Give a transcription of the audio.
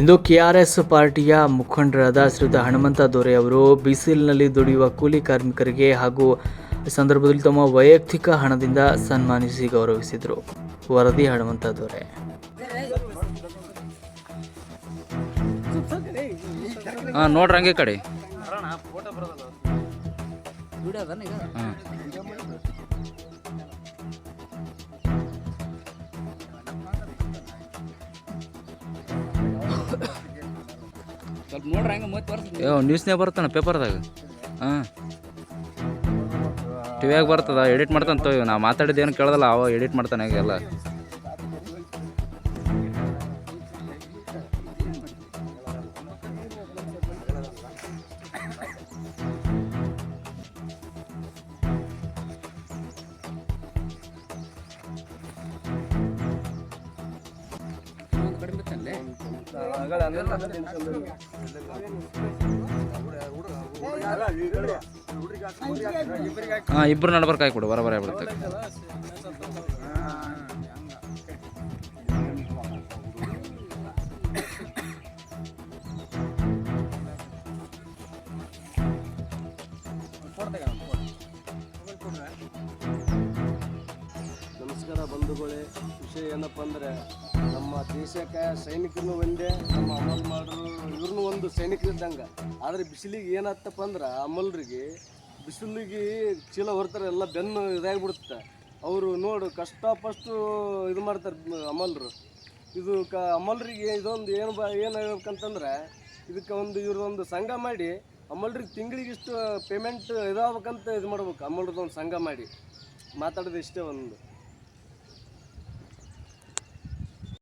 ಇಂದು KRS ಪಾರ್ಟಿಯ ಮುಖಂಡರಾದ ಶ್ರೀಯುತ ಹನುಮಂತ ದೊರೆ ಅವರು ಬಿಸಿಲಿನಲ್ಲಿ ದುಡಿಯುವ ಕೂಲಿ ಕಾರ್ಮಿಕರಿಗೆ ಹಾಗೂ ಈ ಸಂದರ್ಭದಲ್ಲಿ ತಮ್ಮ ವೈಯಕ್ತಿಕ ಹಣದಿಂದ ಸನ್ಮಾನಿಸಿ ಗೌರವಿಸಿದರು. ವರದಿ ಹನುಮಂತ ದೊರೆ. ನೋಡ್ರಿ ಹಂಗೆ ಕಡೆ ಸ್ವಲ್ಪ ನೋಡ್ರಿ ಹಂಗೆ ಮತ್ತೆ ನ್ಯೂಸ್ನಾಗ ಬರ್ತಾನ ಪೇಪರ್ದಾಗ. ಟಿವಿಯಾಗ ಬರ್ತದ, ಎಡಿಟ್ ಮಾಡ್ತಾನೆ. ನಾವು ಮಾತಾಡಿದ್ದೇನು ಕೇಳೋದಲ್ಲ, ಅವ ಎಡಿಟ್ ಮಾಡ್ತಾನೆ ಎಲ್ಲ. ಇಬ್ರು ನಡ್ಬರ್ಕ್ ಹಾಕಿ ಕೊಡು, ಬರಬರ ಆಗ್ಬಿಡುತ್ತೆ. ನಮಸ್ಕಾರ ಬಂಧುಗಳೇ. ವಿಷಯ ಏನಪ್ಪ ಅಂದರೆ, ನಮ್ಮ ದೇಶಕ್ಕೆ ಸೈನಿಕರನ್ನು ಒಂದೇ, ನಮ್ಮ ಅಮಲ್ ಮಾಡೋರು ಇವ್ರನ್ನೂ ಒಂದು ಸೈನಿಕರಿದ್ದಂಗೆ. ಆದರೆ ಬಿಸಿಲಿಗೆ ಏನಾಗ್ತಪ್ಪ ಅಂದ್ರೆ, ಅಮಲ್ರಿಗೆ ಬಿಸಿಲಿಗೆ ಚೀಲ ಹೊರ್ತಾರೆ, ಎಲ್ಲ ಬೆನ್ನು ಇದಾಗಿಬಿಡುತ್ತೆ. ಅವರು ನೋಡು ಕಷ್ಟಪಷ್ಟು ಇದು ಮಾಡ್ತಾರೆ ಅಮಲ್ರು. ಇದು ಅಮಲ್ರಿಗೆ ಇದೊಂದು ಏನು ಹೇಳ್ಬೇಕಂತಂದ್ರೆ, ಇದಕ್ಕೆ ಇವ್ರದೊಂದು ಸಂಘ ಮಾಡಿ ಅಮಲ್ರಿಗೆ ತಿಂಗಳಿಗೆ ಇಷ್ಟು ಪೇಮೆಂಟ್ ಇದಾಗಬೇಕಂತ ಇದು ಮಾಡ್ಬೇಕು. ಅಮಲ್ರದೊಂದು ಸಂಘ ಮಾಡಿ ಮಾತಾಡೋದು ಇಷ್ಟೇ ಒಂದು